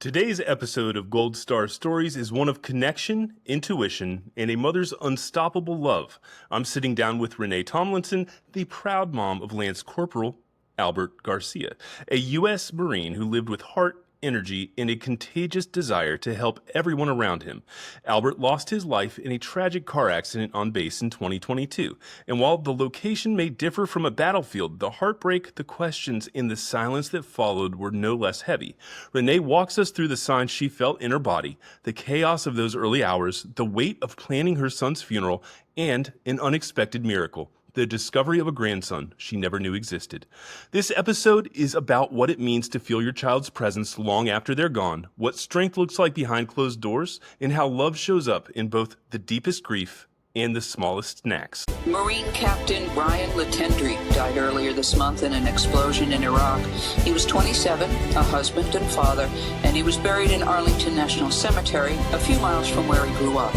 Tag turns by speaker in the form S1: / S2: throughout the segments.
S1: Today's episode of Gold Star Stories is one of connection, intuition, and a mother's unstoppable love. I'm sitting down with Renee Tomlinson, the proud mom of Lance Corporal Albert Garcia, a U.S. Marine who lived with heart, energy, and a contagious desire to help everyone around him. Albert lost his life in a tragic car accident on base in 2022. And while the location may differ from a battlefield, the heartbreak, the questions, and the silence that followed were no less heavy. Renee walks us through the signs she felt in her body, the chaos of those early hours, the weight of planning her son's funeral, and an unexpected miracle: the discovery of a grandson she never knew existed. This episode is about what it means to feel your child's presence long after they're gone, what strength looks like behind closed doors, and how love shows up in both the deepest grief and the smallest snacks.
S2: Marine Captain Brian Latendry died earlier this month in an explosion in Iraq. He was 27, a husband and father, and he was buried in Arlington National Cemetery, a few miles from where he grew up.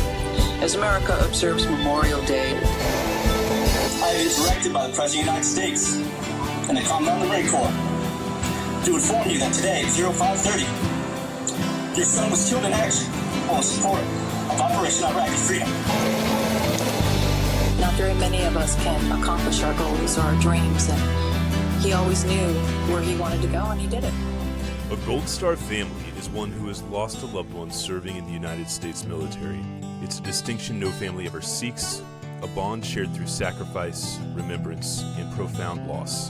S2: As America observes Memorial Day,
S3: I have been directed by the President of the United States and the Commandant of the Marine Corps to inform you that today, 0530, your son was killed in action while in support of Operation Iraqi Freedom.
S4: Not very many of us can accomplish our goals or our dreams, and he always knew where he wanted to go, and he did it.
S1: A Gold Star family is one who has lost a loved one serving in the United States military. It's a distinction no family ever seeks, a bond shared through sacrifice, remembrance, and profound loss.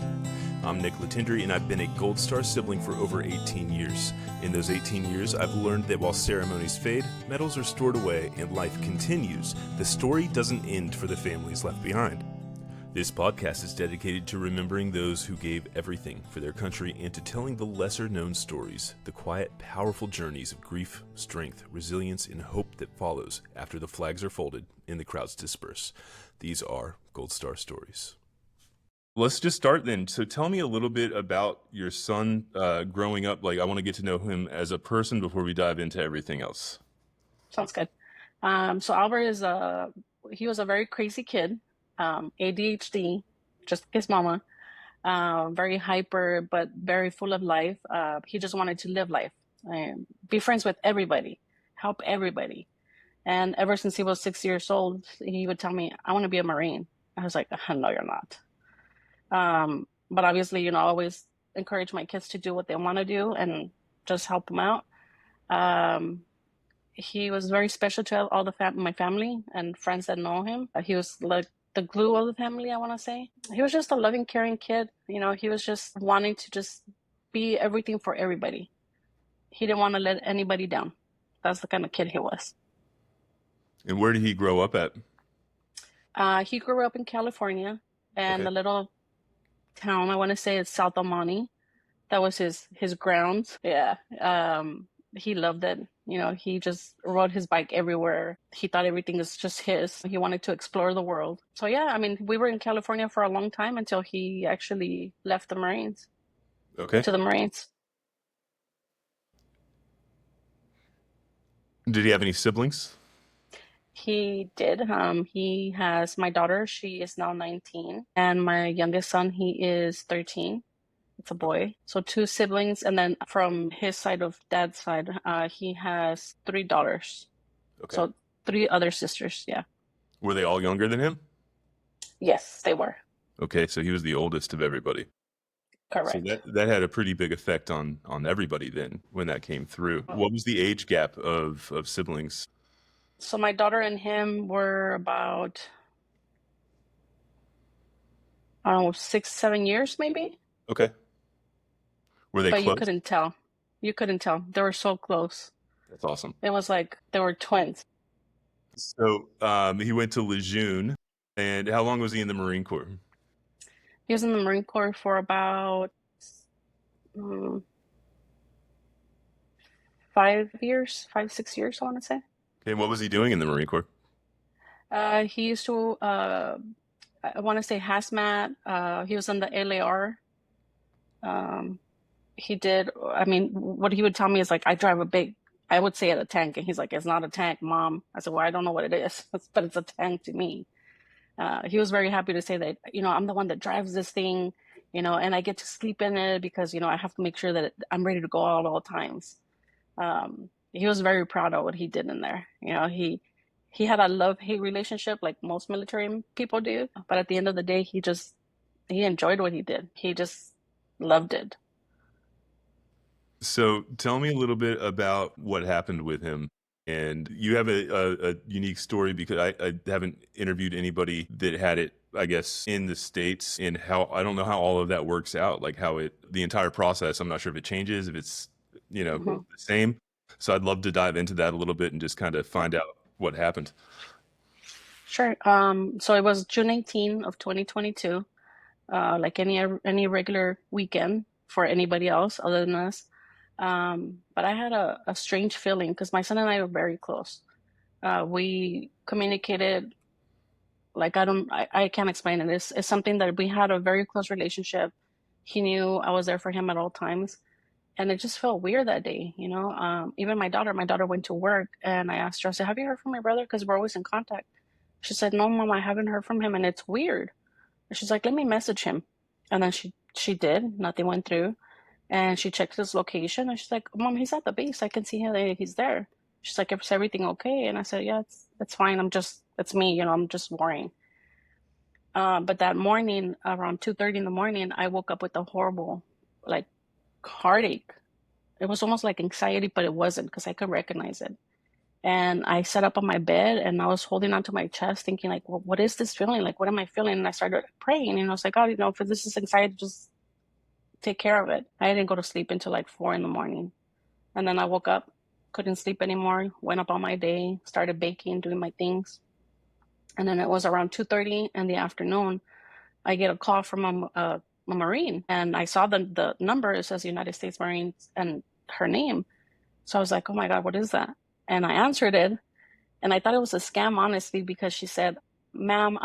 S1: I'm Nick Latendry, and I've been a Gold Star sibling for over 18 years. In those 18 years, I've learned that while ceremonies fade, medals are stored away, and life continues, the story doesn't end for the families left behind. This podcast is dedicated to remembering those who gave everything for their country and to telling the lesser-known stories, the quiet, powerful journeys of grief, strength, resilience, and hope that follows after the flags are folded and the crowds disperse. These are Gold Star Stories. Let's just start then. So tell me a little bit about your son growing up. I want to get to know him as a person before we dive into everything else.
S5: Sounds good. So Albert he was a very crazy kid. ADHD, just like his mama, very hyper, but very full of life. He just wanted to live life, be friends with everybody, help everybody. And ever since he was 6 years old, he would tell me, I want to be a Marine. I was like, no, you're not. But obviously, I always encourage my kids to do what they want to do and just help them out. He was very special to all my family and friends that know him. He was like the glue of the family, I want to say. He was just a loving, caring kid. He was just wanting to just be everything for everybody. He didn't want to let anybody down. That's the kind of kid he was.
S1: And where did he grow up at?
S5: He grew up in California, and
S1: Okay.
S5: a little town, I want to say, it's South Amani. That was his grounds. Yeah. He loved it. He just rode his bike everywhere. He thought everything was just his. He wanted to explore the world. So yeah, we were in California for a long time until he actually left the Marines.
S1: Okay.
S5: To the Marines.
S1: Did he have any siblings?
S5: He did. He has my daughter. She is now 19. And my youngest son, he is 13. It's a boy. So 2 siblings. And then from his side of dad's side, he has 3 daughters.
S1: Okay.
S5: So 3 other sisters. Yeah.
S1: Were they all younger than him?
S5: Yes, they were.
S1: Okay, so he was the oldest of everybody.
S5: Correct.
S1: So that had a pretty big effect on everybody then when that came through. What was the age gap of siblings?
S5: So my daughter and him were about, 6-7 years maybe.
S1: Okay. Were they
S5: But
S1: close?
S5: you couldn't tell. They were so close.
S1: That's awesome.
S5: It was like they were twins.
S1: So he went to Lejeune. And how long was he in the Marine Corps?
S5: He was in the Marine Corps for about 5 years, 6 years, I want to say.
S1: Okay, and what was he doing in the Marine Corps?
S5: He used to, I want to say hazmat. He was in the LAR. He did, what he would tell me is like, I would say a tank. And he's like, it's not a tank, Mom. I said, well, I don't know what it is, but it's a tank to me. He was very happy to say that, I'm the one that drives this thing, and I get to sleep in it because, I have to make sure that I'm ready to go out at all times. He was very proud of what he did in there. He had a love-hate relationship like most military people do, but at the end of the day, he enjoyed what he did. He just loved it.
S1: So tell me a little bit about what happened with him. And you have a unique story because I haven't interviewed anybody that had it, I guess, in the States, and how I don't know how all of that works out, like the entire process. I'm not sure if it changes, if it's,
S5: Mm-hmm.
S1: the same. So I'd love to dive into that a little bit and just kind of find out what happened.
S5: Sure. So it was June 18 of 2022, like any regular weekend for anybody else other than us. But I had a strange feeling because my son and I were very close. We communicated like I can't explain it. It's something that we had a very close relationship. He knew I was there for him at all times. And it just felt weird that day, even my daughter went to work and I asked her, I said, have you heard from your brother? Because we're always in contact. She said, no, mom, I haven't heard from him and it's weird. And she's like, let me message him. And then she did, nothing went through. And she checked his location and she's like, mom, he's at the base. I can see him, he's there. She's like, is everything okay? And I said, yeah, it's fine. It's me, I'm just worrying. But that morning, around 2:30 in the morning, I woke up with a horrible, like, heartache. It was almost like anxiety, but it wasn't because I could recognize it. And I sat up on my bed and I was holding onto my chest, thinking, like, well, what is this feeling? Like, what am I feeling? And I started praying, and I was like, God, if this is anxiety, just take care of it. I didn't go to sleep until like 4 in the morning. And then I woke up, couldn't sleep anymore, went up on my day, started baking, doing my things. And then it was around 2:30 in the afternoon. I get a call from a Marine, and I saw the number. It says United States Marines and her name. So I was like, oh my God, what is that? And I answered it, and I thought it was a scam, honestly, because she said, ma'am,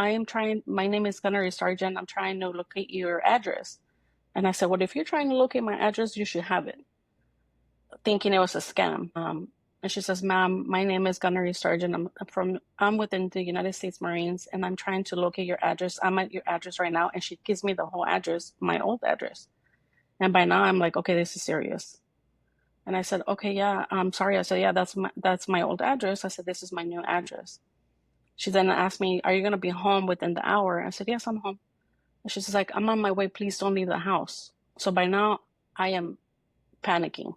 S5: my name is Gunnery Sergeant. I'm trying to locate your address. And I said, well, if you're trying to locate my address, you should have it, thinking it was a scam. And she says, ma'am, my name is Gunnery Sergeant. I'm within the United States Marines, and I'm trying to locate your address. I'm at your address right now. And she gives me the whole address, my old address. And by now I'm like, okay, this is serious. And I said, okay, yeah, I'm sorry. I said, yeah, that's my old address. I said, this is my new address. She then asked me, are you going to be home within the hour? I said, yes, I'm home. And she's like, I'm on my way. Please don't leave the house. So by now I am panicking.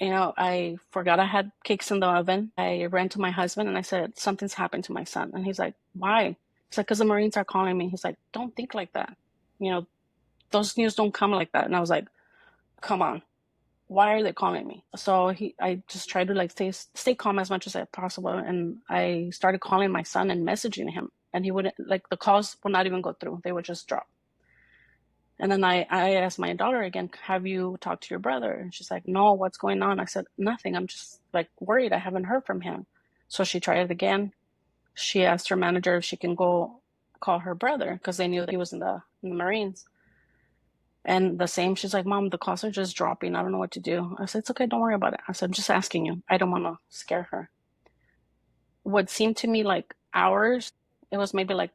S5: I forgot I had cakes in the oven. I ran to my husband and I said, something's happened to my son. And he's like, why? He's like, because the Marines are calling me. He's like, don't think like that. Those news don't come like that. And I was like, come on, why are they calling me? So I just tried to like stay calm as much as possible. And I started calling my son and messaging him. And he wouldn't, like, the calls would not even go through. They would just drop. And then I asked my daughter again, have you talked to your brother? And she's like, no, what's going on? I said, nothing. I'm just like worried. I haven't heard from him. So she tried it again. She asked her manager if she can go call her brother because they knew that he was in the Marines. And the same, she's like, Mom, the calls are just dropping. I don't know what to do. I said, it's okay. Don't worry about it. I said, I'm just asking you. I don't want to scare her. What seemed to me like hours, it was maybe like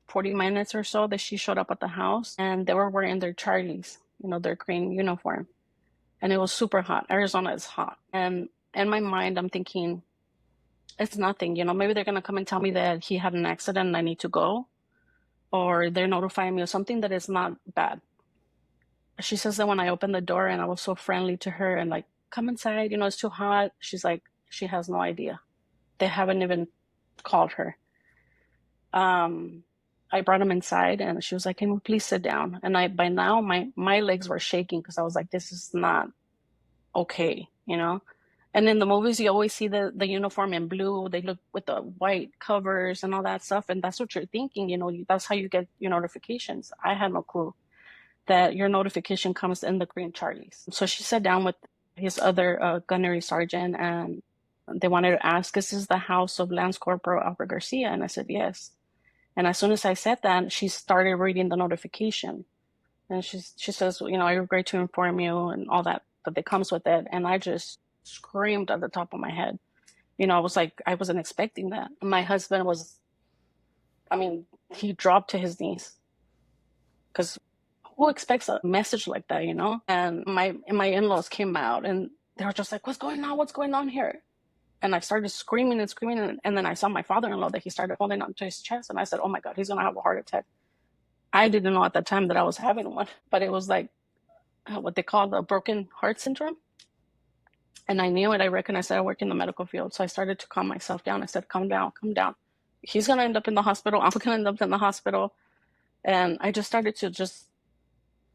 S5: 40 minutes or so that she showed up at the house, and they were wearing their Charlies, their green uniform. And it was super hot. Arizona is hot. And in my mind, I'm thinking, it's nothing, maybe they're going to come and tell me that he had an accident and I need to go, or they're notifying me of something that is not bad. She says that when I opened the door and I was so friendly to her and like, come inside, it's too hot. She's like, she has no idea. They haven't even called her. I brought him inside and she was like, can we please sit down? And by now my legs were shaking because I was like, this is not okay, And in the movies, you always see the uniform in blue. They look with the white covers and all that stuff. And that's what you're thinking, that's how you get your notifications. I had no clue that your notification comes in the green Charlies. So she sat down with his other gunnery sergeant and they wanted to ask, is this the house of Lance Corporal Albert Garcia? And I said, yes. And as soon as I said that, she started reading the notification. And she says, I regret to inform you and all that comes with it. And I just screamed at the top of my head. I was like, I wasn't expecting that. My husband he dropped to his knees because who expects a message like that, And my in-laws came out and they were just like, what's going on? What's going on here? And I started screaming and screaming. And then I saw my father-in-law that he started holding onto his chest. And I said, oh my God, he's going to have a heart attack. I didn't know at the time that I was having one, but it was like what they call the broken heart syndrome. And I knew it. I recognized that I work in the medical field. So I started to calm myself down. I said, calm down, calm down. He's going to end up in the hospital. I'm going to end up in the hospital. And I just started to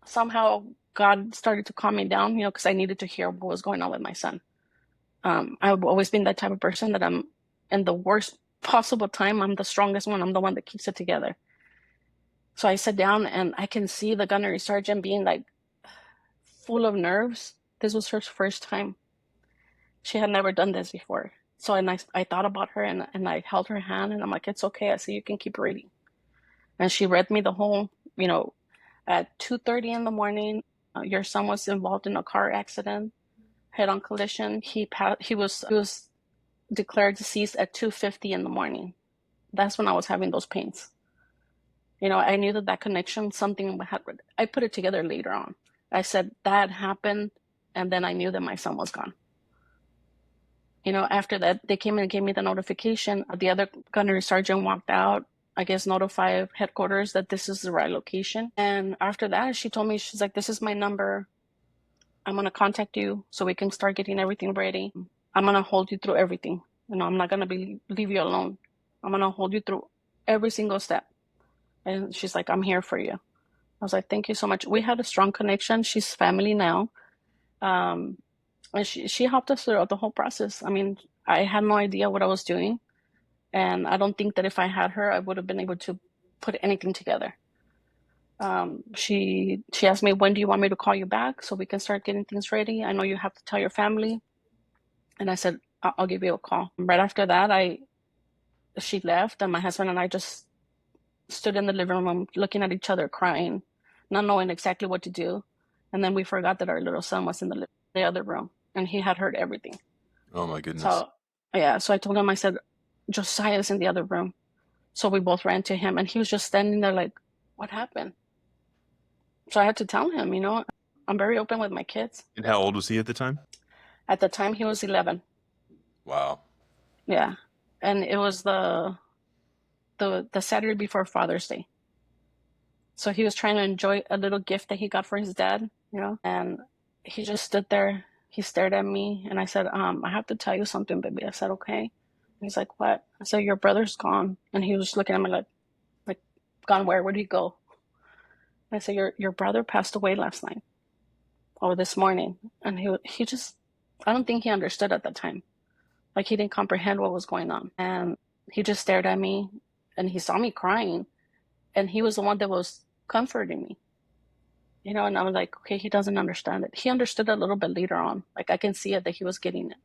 S5: somehow God started to calm me down, because I needed to hear what was going on with my son. I've always been that type of person that I'm in the worst possible time. I'm the strongest one. I'm the one that keeps it together. So I sat down and I can see the gunnery sergeant being like full of nerves. This was her first time. She had never done this before. So I thought about her and I held her hand and I'm like, it's okay. I said, you can keep reading. And she read me the whole, at 2:30 in the morning, your son was involved in a car accident, head-on collision. He was declared deceased at 2:50 in the morning. That's when I was having those pains. I knew that connection, something had, I put it together later on. I said that happened, and then I knew that my son was gone. After that, they came and gave me the notification. The other gunnery sergeant walked out, I guess notify headquarters that this is the right location. And after that, she told me, she's like, this is my number. I'm going to contact you so we can start getting everything ready. I'm going to hold you through everything. I'm not going to leave you alone. I'm going to hold you through every single step. And she's like, I'm here for you. I was like, thank you so much. We had a strong connection. She's family now. And she helped us throughout the whole process. I mean, I had no idea what I was doing. And I don't think that if I had her, I would have been able to put anything together. She asked me, when do you want me to call you back so we can start getting things ready? I know you have to tell your family. And I said, I'll give you a call. Right after that, she left and my husband and I just stood in the living room looking at each other, crying, not knowing exactly what to do. And then we forgot that our little son was in the other room and he had heard everything.
S1: Oh my goodness.
S5: So I told him, I said, Josiah's in the other room. So we both ran to him and he was just standing there like, what happened? So I had to tell him, I'm very open with my kids.
S1: And how old was he at the time?
S5: At the time, he was 11.
S1: Wow.
S5: Yeah. And it was the Saturday before Father's Day. So he was trying to enjoy a little gift that he got for his dad, and he just stood there. He stared at me and I said, I have to tell you something, baby. I said, okay. He's like, what? I said, your brother's gone. And he was looking at me like gone where? Where'd he go? I said, your brother passed away last night or this morning. And he just, I don't think he understood at that time. Like he didn't comprehend what was going on. And he just stared at me and he saw me crying and he was the one that was comforting me, and I was like, okay, he doesn't understand it. He understood a little bit later on. Like I can see it that he was getting it.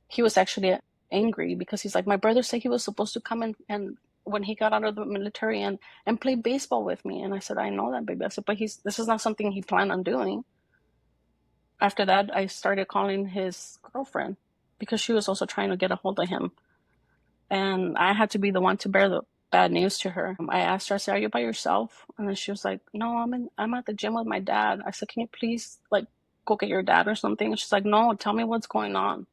S5: He was actually angry because he's like, my brother said he was supposed to come and when he got out of the military and play baseball with me. And I said, I know that, baby. I said, but this is not something he planned on doing. After that, I started calling his girlfriend because she was also trying to get a hold of him. And I had to be the one to bear the bad news to her. I asked her, I said, are you by yourself? And then she was like, no, I'm at the gym with my dad. I said, can you please go get your dad or something? And she's like, no, tell me what's going on.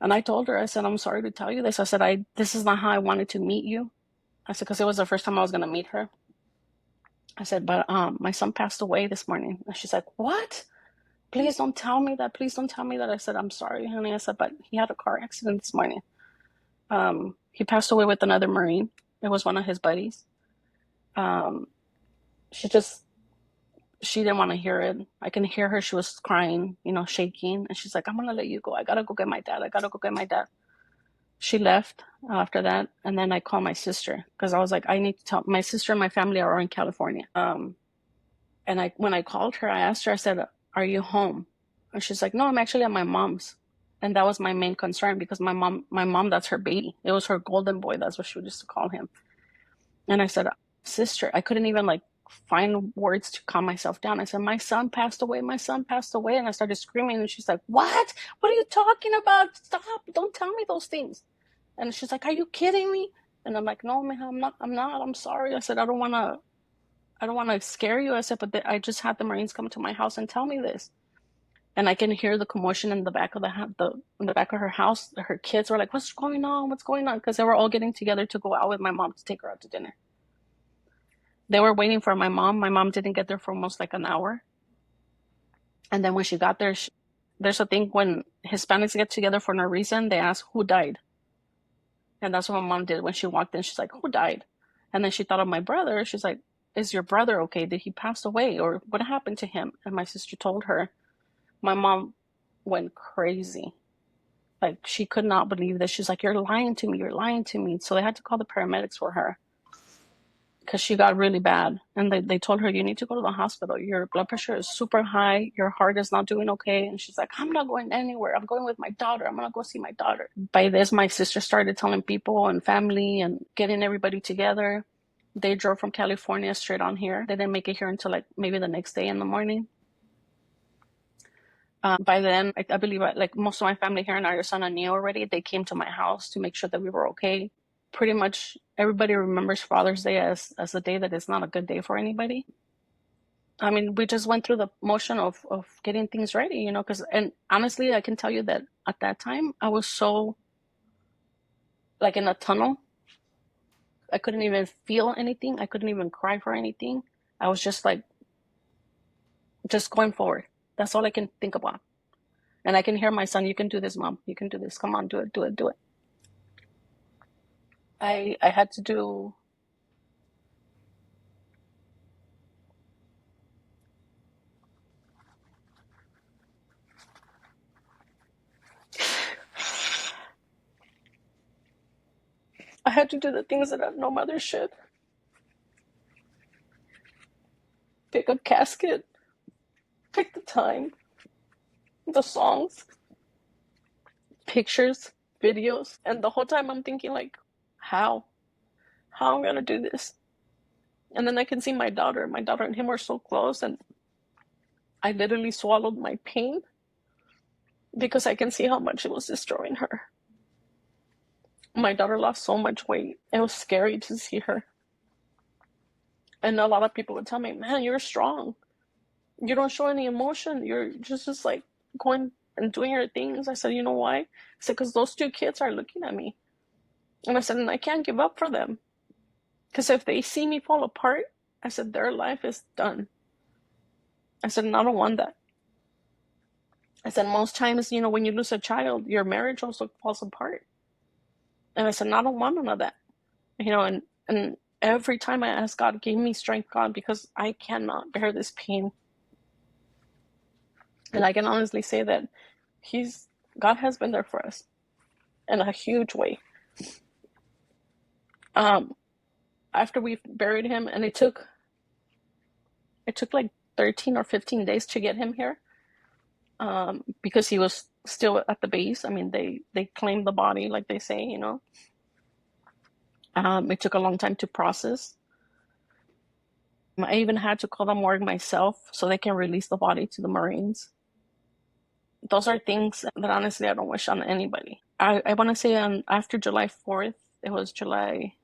S5: And I told her, I said, I'm sorry to tell you this. I said, this is not how I wanted to meet you. I said, because it was the first time I was going to meet her. I said, but my son passed away this morning. And she's like, what? Please don't tell me that. Please don't tell me that. I said, I'm sorry, honey. I said, but he had a car accident this morning. He passed away with another Marine. It was one of his buddies. She didn't want to hear it. I can hear her. She was crying, shaking. And she's like, I'm going to let you go. I got to go get my dad. She left after that. And then I called my sister because I was like, I need to tell my sister and my family are in California. And when I called her, I asked her, I said, are you home? And she's like, no, I'm actually at my mom's. And that was my main concern because my mom, that's her baby. It was her golden boy. That's what she used to call him. And I said, sister, I couldn't even find words to calm myself down. I said, my son passed away. And I started screaming. And she's like, what? What are you talking about? Stop. Don't tell me those things. And she's like, are you kidding me? And I'm like, no, man, I'm not. I'm sorry. I said, I don't want to scare you. I said, but I just had the Marines come to my house and tell me this. And I can hear the commotion in the back of in the back of her house. Her kids were like, "What's going on? What's going on?" Because they were all getting together to go out with my mom to take her out to dinner. They were waiting for my mom. My mom didn't get there for almost like an hour. And then when she got there, there's a thing when Hispanics get together for no reason, they ask who died. And that's what my mom did when she walked in. She's like, "Who died?" And then she thought of my brother. She's like, "Is your brother okay? Did he pass away? Or what happened to him?" And my sister told her. My mom went crazy. Like, she could not believe this. She's like, "You're lying to me. You're lying to me." So they had to call the paramedics for her because she got really bad. And they told her, "You need to go to the hospital. Your blood pressure is super high. Your heart is not doing okay." And she's like, "I'm not going anywhere. I'm going with my daughter. I'm going to go see my daughter." By this, my sister started telling people and family and getting everybody together. They drove from California straight on here. They didn't make it here until like maybe the next day in the morning. By then, I believe like most of my family here in Arizona knew already. They came to my house to make sure that we were okay. Pretty much everybody remembers Father's Day as a day that is not a good day for anybody. I mean, we just went through the motion of getting things ready, you know, and honestly, I can tell you that at that time, I was so like in a tunnel. I couldn't even feel anything. I couldn't even cry for anything. I was just like, just going forward. That's all I can think about. And I can hear my son, "You can do this, Mom. You can do this. Come on, do it, do it, do it." I had to do... I had to do the things that no mother should. Pick a casket, pick the time, the songs, pictures, videos. And the whole time I'm thinking like, how I'm gonna do this. And then I can see my daughter and him were so close, and I literally swallowed my pain because I can see how much it was destroying her. My daughter lost so much weight. It was scary to see her. And a lot of people would tell me, "Man, you're strong. You don't show any emotion. You're just like going and doing your things." I said, "You know why?" I said, "Because those two kids are looking at me." And I said, "And I can't give up for them. Because if they see me fall apart," I said, "their life is done." I said, "And I don't want that." I said, "Most times, you know, when you lose a child, your marriage also falls apart." And I said, "I don't want none of that." You know, and every time I ask God, "Give me strength, God, because I cannot bear this pain." And I can honestly say that God has been there for us in a huge way. After we buried him, and it took like 13 or 15 days to get him here, because he was still at the base. I mean, they claimed the body, like they say, you know. It took a long time to process. I even had to call the morgue myself so they can release the body to the Marines. Those are things that honestly I don't wish on anybody. I want to say after July 4th, it was July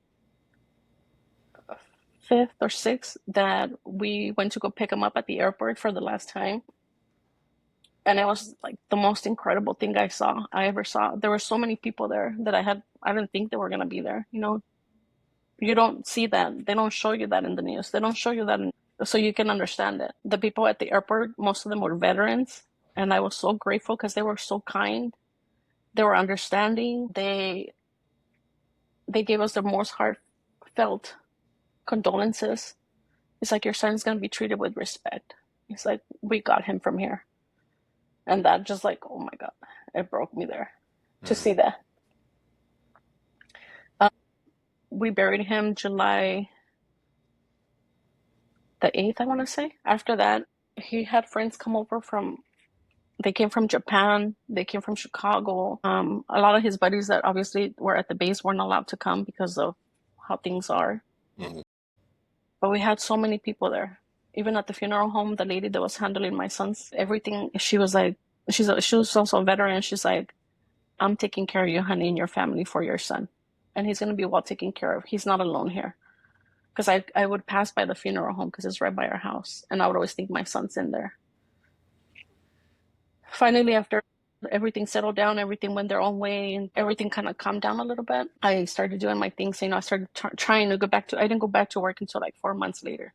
S5: 5th or 6th, that we went to go pick him up at the airport for the last time. And it was like the most incredible thing I ever saw. There were so many people there that I didn't think they were going to be there. You know, you don't see that. They don't show you that in the news. They don't show you that so you can understand it. The people at the airport, most of them were veterans. And I was so grateful because they were so kind. They were understanding. They gave us the most heartfelt condolences. It's like, "Your son's going to be treated with respect." It's like, we got him from here. And that just like, oh my God, it broke me there to see that. We buried him July the 8th, I want to say. After that, he had friends come over they came from Japan, they came from Chicago. A lot of his buddies that obviously were at the base weren't allowed to come because of how things are. Mm-hmm. But we had so many people there. Even at the funeral home, the lady that was handling my son's everything, she was like, she was also a veteran. She's like, "I'm taking care of you, honey, and your family for your son. And he's going to be well taken care of. He's not alone here." Because I would pass by the funeral home because it's right by our house. And I would always think my son's in there. finally, after everything settled down, everything went their own way, and everything kind of calmed down a little bit, I started doing my things. I started trying to go back to, I didn't go back to work until like 4 months later.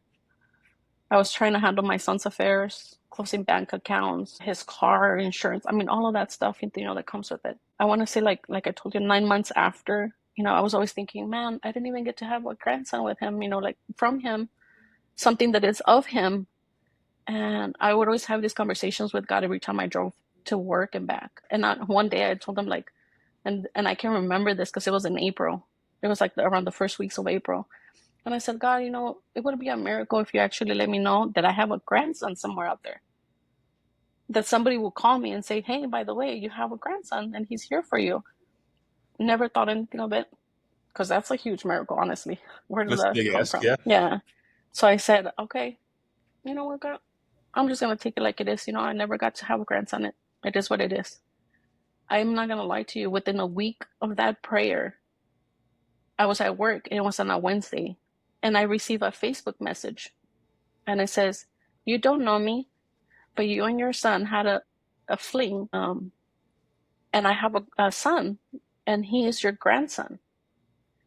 S5: I was trying to handle my son's affairs, closing bank accounts, his car insurance. I mean, all of that stuff, that comes with it. I want to say, like I told you, 9 months after, I was always thinking, man, I didn't even get to have a grandson with him, like from him, something that is of him. And I would always have these conversations with God every time I drove to work and back. And one day I told him, like, and I can remember this because it was in April. It was like around the first weeks of April. And I said, God, it would be a miracle if you actually let me know that I have a grandson somewhere out there. That somebody will call me and say, hey, by the way, you have a grandson and he's here for you. Never thought anything of it, because that's a huge miracle, honestly. Where did that come from? Yeah. So I said, okay, you know what, God? I'm just going to take it like it is. I never got to have a grandson. It is what it is. I'm not going to lie to you. Within a week of that prayer, I was at work. It was on a Wednesday. And I received a Facebook message. And it says, you don't know me, but you and your son had a fling. And I have a son, and he is your grandson.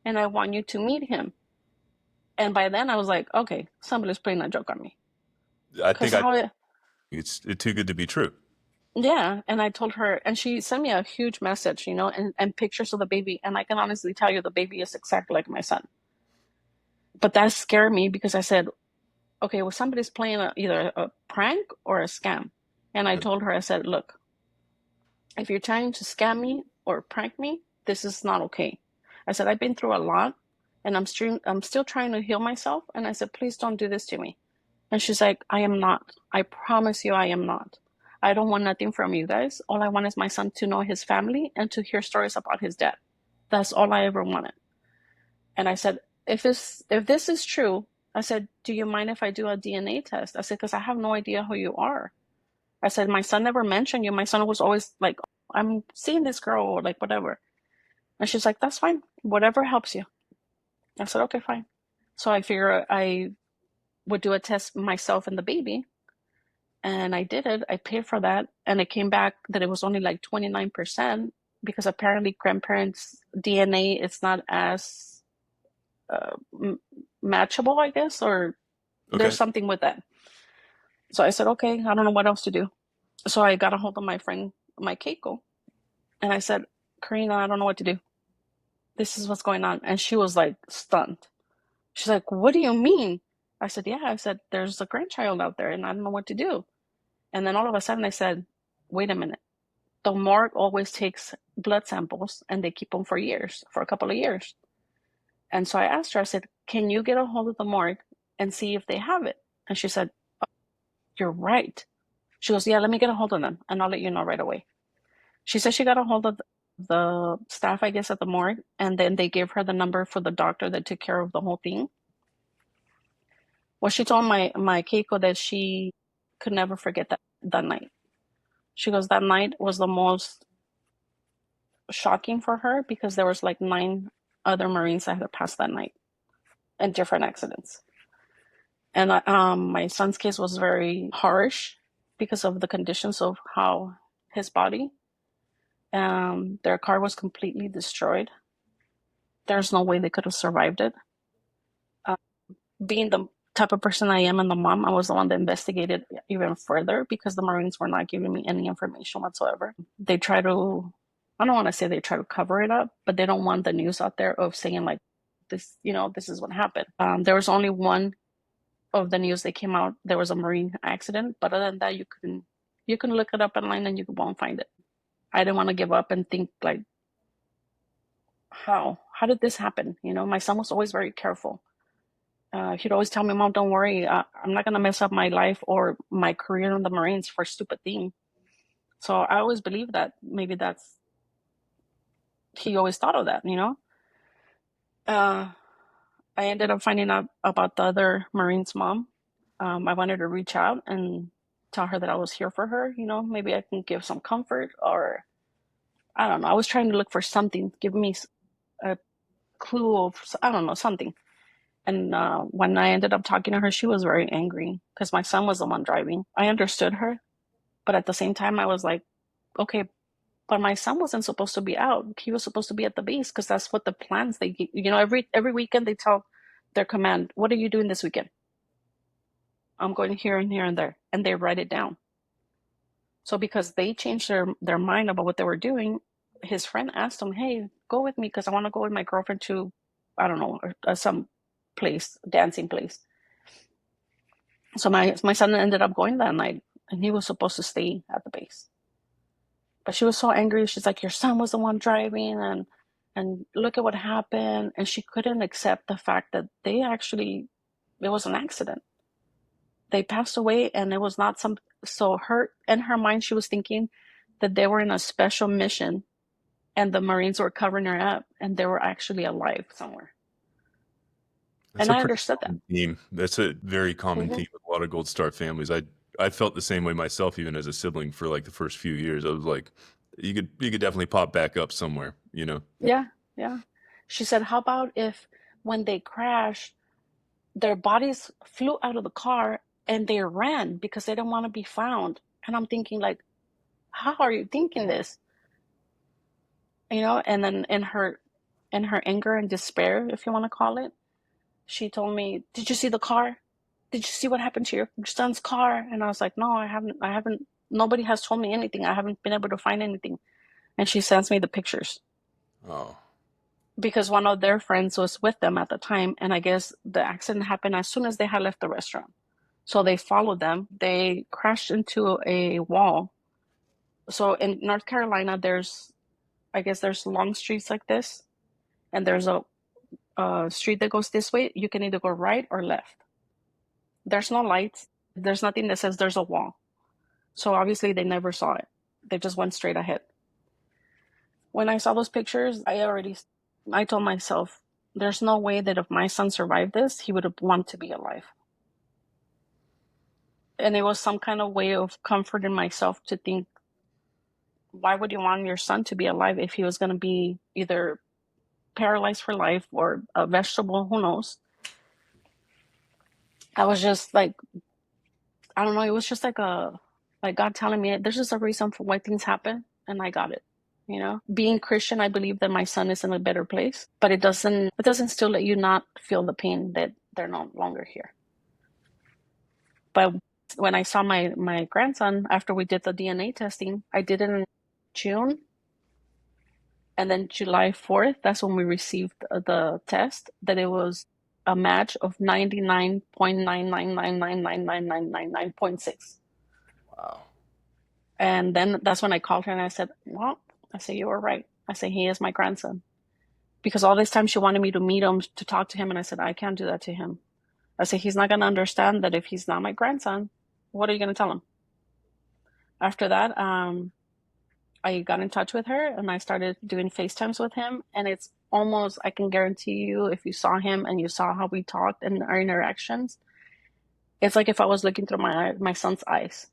S5: And I want you to meet him. And by then I was like, okay, somebody's playing a joke on me.
S1: I think it's too good to be true.
S5: Yeah. And I told her, and she sent me a huge message, and pictures of the baby. And I can honestly tell you the baby is exactly like my son. But that scared me because I said, okay, well, somebody's playing either a prank or a scam. And I told her, I said, look, if you're trying to scam me or prank me, this is not okay. I said, I've been through a lot, and I'm still trying to heal myself. And I said, please don't do this to me. And she's like, I am not. I promise you I am not. I don't want nothing from you guys. All I want is my son to know his family and to hear stories about his dad. That's all I ever wanted. And I said, if this is true, I said, do you mind if I do a DNA test? I said, because I have no idea who you are. I said, my son never mentioned you. My son was always like, I'm seeing this girl, or like whatever. And she's like, that's fine. Whatever helps you. I said, okay, fine. So I figured I would do a test myself and the baby. And I did it. I paid for that. And it came back that it was only like 29%, because apparently grandparents' DNA is not as matchable, I guess, or there's something with that. So I said, okay, I don't know what else to do. So I got a hold of my friend, my Keiko, and I said, Karina, I don't know what to do. This is what's going on. And she was like stunned. She's like, what do you mean? I said, yeah. I said, there's a grandchild out there and I don't know what to do. And then all of a sudden I said, wait a minute. The morgue always takes blood samples and they keep them for years, for a couple of years. And so I asked her, I said, can you get a hold of the morgue and see if they have it? And she said, oh, you're right. She goes, yeah, let me get a hold of them and I'll let you know right away. She said she got a hold of the staff, I guess, at the morgue, and then they gave her the number for the doctor that took care of the whole thing. Well, she told my Keiko that she could never forget that night. She goes, that night was the most shocking for her because there was like 9 other Marines that had passed that night in different accidents. And my son's case was very harsh because of the conditions of how his body. Their car was completely destroyed. There's no way they could have survived it. Being the type of person I am and the mom, I was the one that investigated even further because the Marines were not giving me any information whatsoever. They try to, I don't want to say they try to cover it up, but they don't want the news out there of saying like this, this is what happened. There was only one of the news that came out. There was a Marine accident, but other than that, you can look it up online and you won't find it. I didn't want to give up and think like, how did this happen? My son was always very careful. He'd always tell me, Mom, don't worry. I'm not going to mess up my life or my career in the Marines for a stupid thing. So I always believed that maybe he always thought of that, I ended up finding out about the other Marine's mom. I wanted to reach out and tell her that I was here for her. Maybe I can give some comfort, or I don't know. I was trying to look for something, give me a clue of, I don't know, something. And when I ended up talking to her, she was very angry because my son was the one driving. I understood her, But at the same time, I was like, okay, but my son wasn't supposed to be out. He was supposed to be at the base because that's what the plans they, every weekend they tell their command, what are you doing this weekend? I'm going here and here and there, and they write it down. So because they changed their mind about what they were doing, his friend asked him, hey, go with me because I want to go with my girlfriend to, I don't know, some place, dancing place. So my son ended up going that night, and he was supposed to stay at the base. But she was so angry. She's like, your son was the one driving, and look at what happened. And she couldn't accept the fact that it was an accident. They passed away, and it was not so in her mind, she was thinking that they were in a special mission and the Marines were covering her up and they were actually alive somewhere.
S1: That's
S5: and I understood that.
S1: Theme. That's a very common theme with a lot of Gold Star families. I felt the same way myself, even as a sibling, for like the first few years. I was like, you could definitely pop back up somewhere,
S5: Yeah. She said, how about if when they crashed, their bodies flew out of the car and they ran because they didn't want to be found? And I'm thinking, like, how are you thinking this? And then in her anger and despair, if you want to call it, she told me, did you see the car? Did you see what happened to your son's car? And I was like, no, I haven't. Nobody has told me anything. I haven't been able to find anything. And she sends me the pictures.
S1: Oh.
S5: Because one of their friends was with them at the time. And I guess the accident happened as soon as they had left the restaurant. So they followed them. They crashed into a wall. So in North Carolina, there's long streets like this. And there's a street that goes this way. You can either go right or left. There's no lights. There's nothing that says there's a wall. So obviously they never saw it. They just went straight ahead. When I saw those pictures, I told myself, there's no way that if my son survived this, he would have wanted to be alive. And it was some kind of way of comforting myself to think, why would you want your son to be alive if he was going to be either paralyzed for life or a vegetable? Who knows? I was just like, I don't know. It was just like God telling me there's just a reason for why things happen. And I got it. Being Christian, I believe that my son is in a better place, but it doesn't still let you not feel the pain that they're no longer here. But when I saw my grandson, after we did the DNA testing, I did it in June. And then July 4th, that's when we received the test, that it was a match of 99.999999999.6.
S1: Wow.
S5: And then that's when I called her and I said, well, you were right. I said, he is my grandson. Because all this time she wanted me to meet him, to talk to him. And I said, I can't do that to him. I said, he's not going to understand that if he's not my grandson, what are you going to tell him? After that, I got in touch with her and I started doing FaceTimes with him. And it's almost, I can guarantee you, if you saw him and you saw how we talked and our interactions, it's like if I was looking through my son's eyes.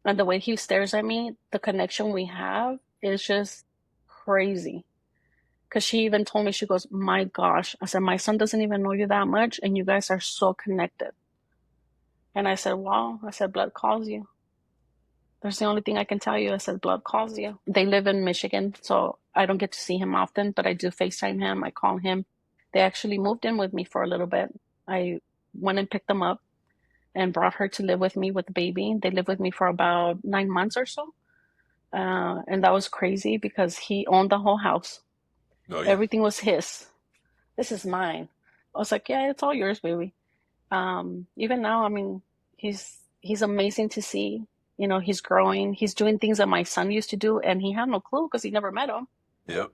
S5: And the way he stares at me, the connection we have is just crazy. Because she even told me, she goes, my gosh. I said, my son doesn't even know you that much and you guys are so connected. And I said, wow. I said, blood calls you. That's the only thing I can tell you. I said, blood calls you. They live in Michigan, so I don't get to see him often, but I do FaceTime him. I call him. They actually moved in with me for a little bit. I went and picked them up and brought her to live with me with the baby. They lived with me for about 9 months or so. And that was crazy because he owned the whole house. Oh, yeah. Everything was his. This is mine. I was like, yeah, it's all yours, baby. Even now, I mean, he's amazing to see. He's growing. He's doing things that my son used to do, and he had no clue because he never met him.
S1: Yep.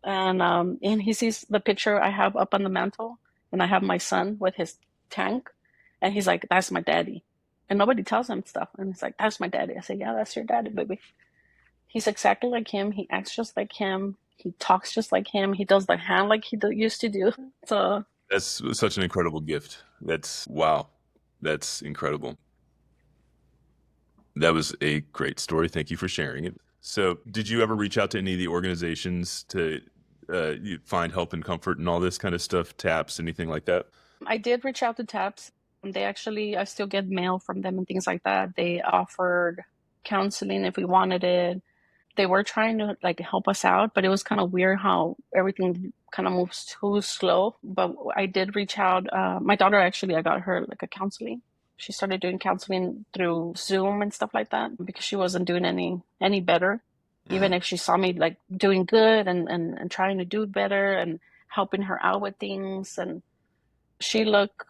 S5: And he sees the picture I have up on the mantle, and I have my son with his tank, and he's like, that's my daddy. And nobody tells him stuff. And he's like, that's my daddy. I said, yeah, that's your daddy, baby. He's exactly like him. He acts just like him. He talks just like him. He does the hand like he used to do. So
S1: that's such an incredible gift. Wow. That's incredible. That was a great story. Thank you for sharing it. So did you ever reach out to any of the organizations to find help and comfort and all this kind of stuff, TAPS, anything like that?
S5: I did reach out to TAPS. I still get mail from them and things like that. They offered counseling if we wanted it. They were trying to like help us out, but it was kind of weird how everything kind of moves too slow. But I did reach out. My daughter, actually, I got her like a counseling. She started doing counseling through Zoom and stuff like that because she wasn't doing any better. Even if she saw me like doing good and trying to do better and helping her out with things. And she looked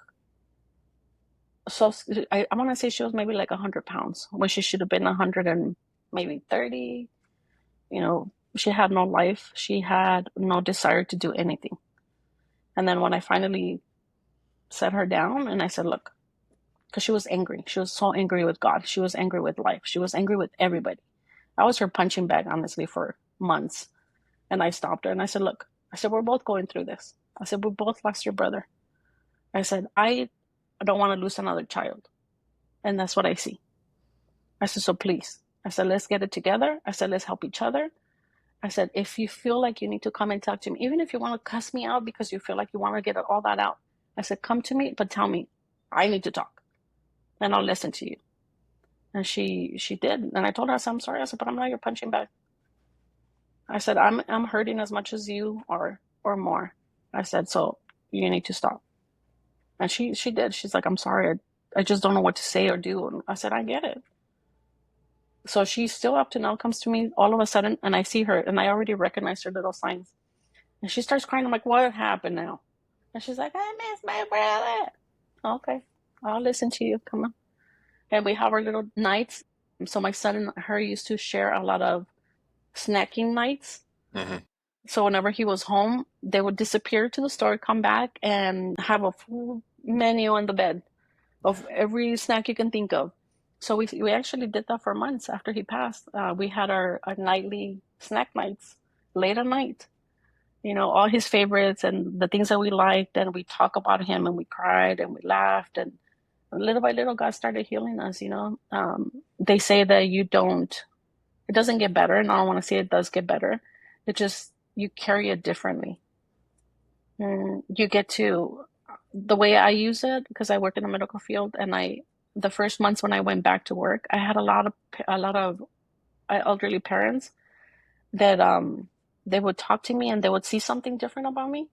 S5: so, I want to say she was maybe like 100 pounds when she should have been 100 and maybe 30. You know, she had no life. She had no desire to do anything. And then when I finally set her down and I said, look, because she was angry. She was so angry with God. She was angry with life. She was angry with everybody. I was her punching bag, honestly, for months. And I stopped her and I said, look, I said, we're both going through this. I said, we both lost your brother. I said, I don't want to lose another child. And that's what I see. I said, so please. I said, let's get it together. I said, let's help each other. I said, if you feel like you need to come and talk to me, even if you want to cuss me out because you feel like you want to get all that out, I said, come to me, but tell me, I need to talk and I'll listen to you. And she did. And I told her, I said, I'm sorry. I said, but I'm not your punching bag. I said, I'm hurting as much as you are or more. I said, so you need to stop. And she did. She's like, I'm sorry. I just don't know what to say or do. And I said, I get it. So she still up to now comes to me all of a sudden and I see her and I already recognize her little signs. And she starts crying. I'm like, what happened now? And she's like, I miss my brother. Okay, I'll listen to you. Come on. And we have our little nights. So my son and her used to share a lot of snacking nights. So whenever he was home, they would disappear to the store, come back and have a full menu on the bed of every snack you can think of. So we actually did that for months after he passed. We had our nightly snack nights, late at night. You know, all his favorites and the things that we liked, and we talk about him and we cried and we laughed, and little by little God started healing us, you know. They say that it doesn't get better, and I don't want to say it does get better. It just, you carry it differently. And you get to, the way I use it, because I work in the medical field, and the first months when I went back to work, I had a lot of elderly parents that they would talk to me and they would see something different about me.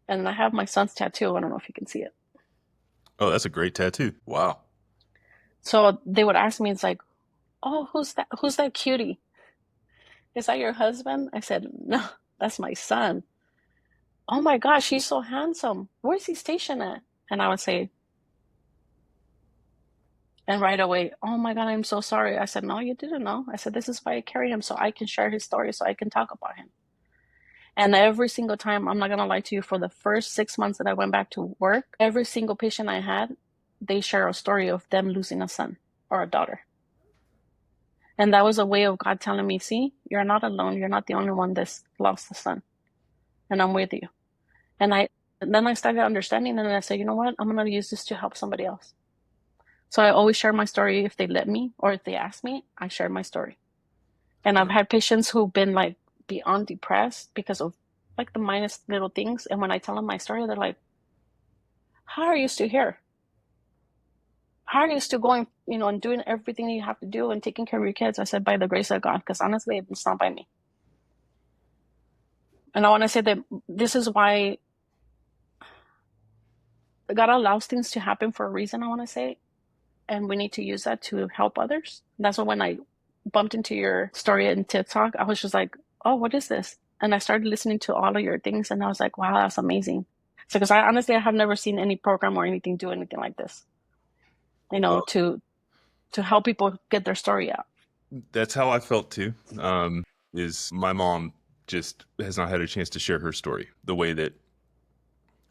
S5: And I have my son's tattoo. I don't know if you can see it.
S1: Oh, that's a great tattoo. Wow.
S5: So they would ask me, it's like, oh, who's that? Who's that cutie? Is that your husband? I said, no, that's my son. Oh my gosh, he's so handsome. Where's he stationed at? And I would say, and right away, oh my God, I'm so sorry. I said, no, you didn't know. I said, this is why I carry him, so I can share his story, so I can talk about him. And every single time, I'm not going to lie to you, for the first 6 months that I went back to work, every single patient I had, they share a story of them losing a son or a daughter. And that was a way of God telling me, see, you're not alone. You're not the only one that's lost a son. And I'm with you. And then I started understanding, and I said, you know what? I'm going to use this to help somebody else. So I always share my story if they let me, or if they ask me, I share my story. And I've had patients who've been like beyond depressed because of like the minus little things. And when I tell them my story, they're like, how are you still here? How are you still going, you know, and doing everything you have to do and taking care of your kids? I said, by the grace of God, because honestly, it's not by me. And I want to say that this is why God allows things to happen for a reason, I want to say. And we need to use that to help others. That's why when I bumped into your story in TikTok, I was just like, oh, what is this? And I started listening to all of your things, and I was like, wow, that's amazing. So because I have never seen any program or anything do anything like this, you know, to help people get their story out.
S1: That's how I felt too. Is my mom just has not had a chance to share her story the way that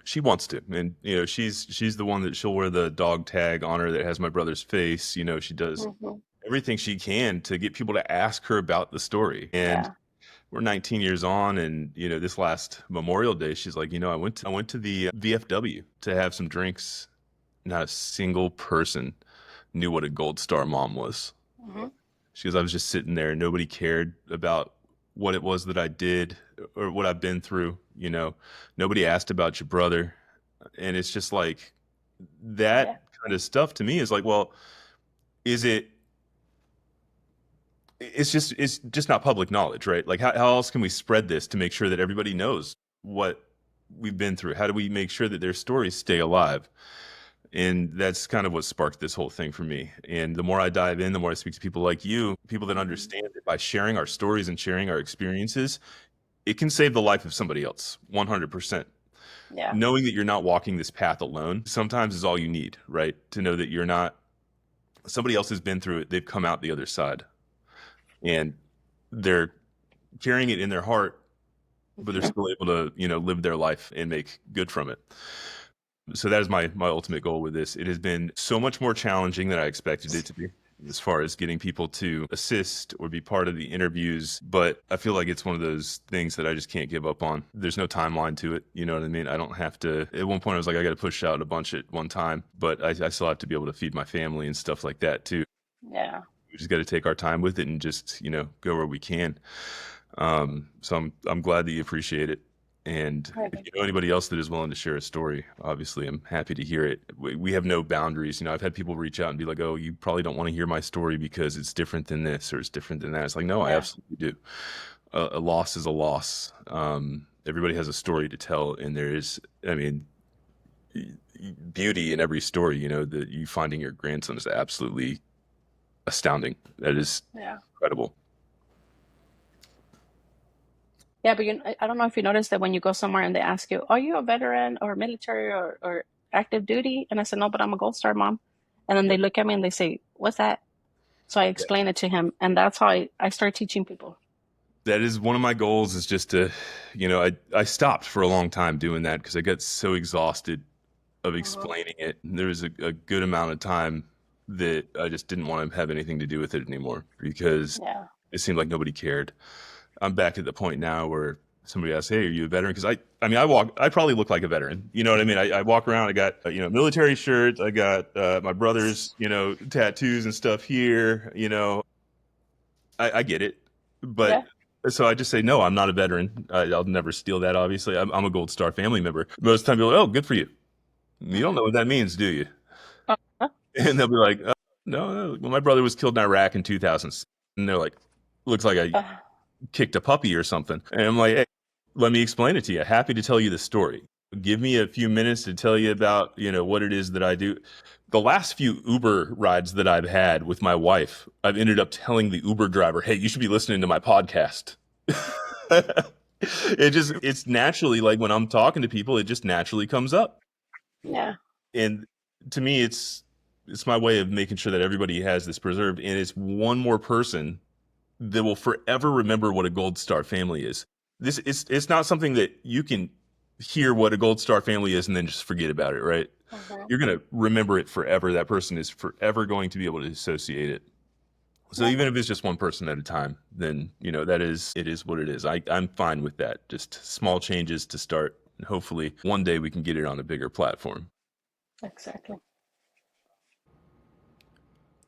S1: she wants to. And, you know, she's the one that she'll wear the dog tag on her that has my brother's face. You know, she does everything she can to get people to ask her about the story. And we're 19 years on, and, you know, this last Memorial Day, she's like, you know, I went to the VFW to have some drinks. Not a single person knew what a Gold Star mom was. She goes, I was just sitting there and nobody cared about what it was that I did or what I've been through. You know, nobody asked about your brother. And it's just like that kind of stuff to me is like, well, is it, it's just not public knowledge, right? Like how else can we spread this to make sure that everybody knows what we've been through? How do we make sure that their stories stay alive? And that's kind of what sparked this whole thing for me. And the more I dive in, the more I speak to people like you, people that understand that by sharing our stories and sharing our experiences, it can save the life of somebody else, 100%.
S5: Yeah.
S1: Knowing that you're not walking this path alone sometimes is all you need, right? To know that you're not, somebody else has been through it, they've come out the other side. And they're carrying it in their heart, but they're still able to, live their life and make good from it. So that is my ultimate goal with this. It has been so much more challenging than I expected it to be, as far as getting people to assist or be part of the interviews. But I feel like it's one of those things that I just can't give up on. There's no timeline to it. You know what I mean? I don't have to. At one point, I was like, I got to push out a bunch at one time, but I still have to be able to feed my family and stuff like that too.
S5: Yeah.
S1: We just got to take our time with it and just, go where we can. So I'm glad that you appreciate it. And if you know anybody else that is willing to share a story, obviously I'm happy to hear it. We have no boundaries. I've had people reach out and be like, oh, you probably don't want to hear my story because it's different than this or it's different than that. It's like, no, I absolutely do. A loss is a loss. Everybody has a story to tell. And there is, beauty in every story. That you finding your grandson is absolutely astounding. That is incredible.
S5: Yeah, but I don't know if you noticed that when you go somewhere and they ask you, are you a veteran or military or active duty? And I said, no, but I'm a Gold Star mom. And then they look at me and they say, what's that? So I explain it to him. And that's how I start teaching people.
S1: That is one of my goals, is just to, I stopped for a long time doing that because I got so exhausted of explaining it. There was a good amount of time that I just didn't want to have anything to do with it anymore because it seemed like nobody cared. I'm back at the point now where somebody asks, hey, are you a veteran? Because I probably look like a veteran. You know what I mean? I walk around, I got, military shirts. I got my brother's, tattoos and stuff here, I get it. But so I just say, no, I'm not a veteran. I'll never steal that. Obviously I'm a Gold Star family member. Most of the time people are like, oh, good for you. You don't know what that means, do you? And they'll be like, oh, no, well, my brother was killed in Iraq in 2000. And they're like, looks like I kicked a puppy or something. And I'm like, hey, let me explain it to you. Happy to tell you the story. Give me a few minutes to tell you about, what it is that I do. The last few Uber rides that I've had with my wife, I've ended up telling the Uber driver, hey, you should be listening to my podcast. It's naturally, like when I'm talking to people, it just naturally comes up.
S5: Yeah.
S1: And to me, it's my way of making sure that everybody has this preserved. And it's one more person that will forever remember what a Gold Star family is. It's not something that you can hear what a Gold Star family is and then just forget about it, right? You're going to remember it forever. That person is forever going to be able to associate it. So even if it's just one person at a time, then, it is what it is. I'm fine with that. Just small changes to start. And hopefully one day we can get it on a bigger platform.
S5: Exactly.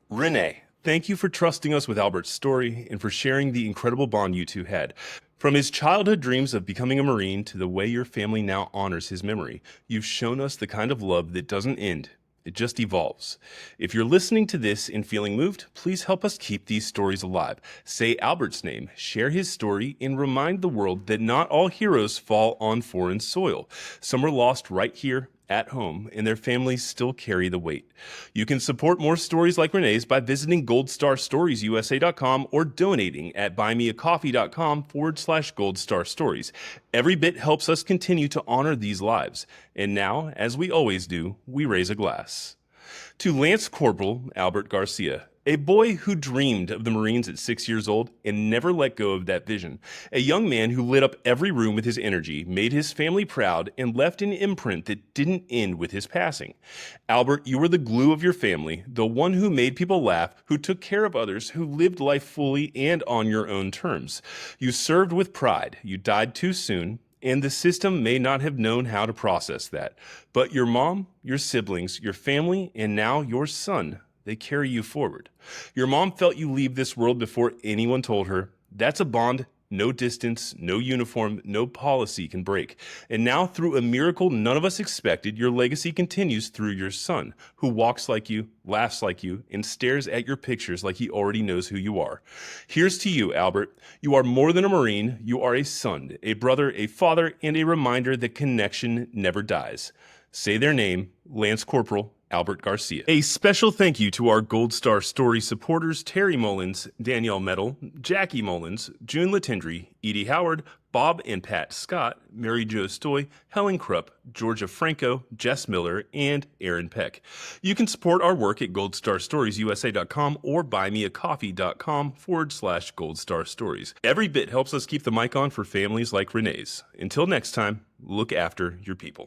S1: Renee, thank you for trusting us with Albert's story and for sharing the incredible bond you two had. From his childhood dreams of becoming a Marine to the way your family now honors his memory, you've shown us the kind of love that doesn't end. It just evolves. If you're listening to this and feeling moved, please help us keep these stories alive. Say Albert's name, share his story, and remind the world that not all heroes fall on foreign soil. Some are lost right here at home, and their families still carry the weight. You can support more stories like Renee's by visiting goldstarsstoriesusa.com or donating at buymeacoffee.com/goldstarstories. Every bit helps us continue to honor these lives. And now, as we always do, we raise a glass. To Lance Corporal Albert Garcia, a boy who dreamed of the Marines at 6 years old and never let go of that vision. A young man who lit up every room with his energy, made his family proud, and left an imprint that didn't end with his passing. Albert, you were the glue of your family, the one who made people laugh, who took care of others, who lived life fully and on your own terms. You served with pride. You died too soon, and the system may not have known how to process that. But your mom, your siblings, your family, and now your son, they carry you forward. Your mom felt you leave this world before anyone told her. That's a bond no distance, no uniform, no policy can break. And now, through a miracle none of us expected, your legacy continues through your son, who walks like you, laughs like you, and stares at your pictures like he already knows who you are. Here's to you, Albert. You are more than a Marine. You are a son, a brother, a father, and a reminder that connection never dies. Say their name, Lance Corporal Albert Garcia. A special thank you to our Gold Star Story supporters Terry Mullins, Danielle Metal, Jackie Mullins, June Latendry, Edie Howard, Bob and Pat Scott, Mary Jo Stoy, Helen Krupp, Georgia Franco, Jess Miller, and Aaron Peck. You can support our work at goldstarStoriesUSA.com or buymeacoffee.com/goldstarstories. Every bit helps us keep the mic on for families like Renee's. Until next time, look after your people.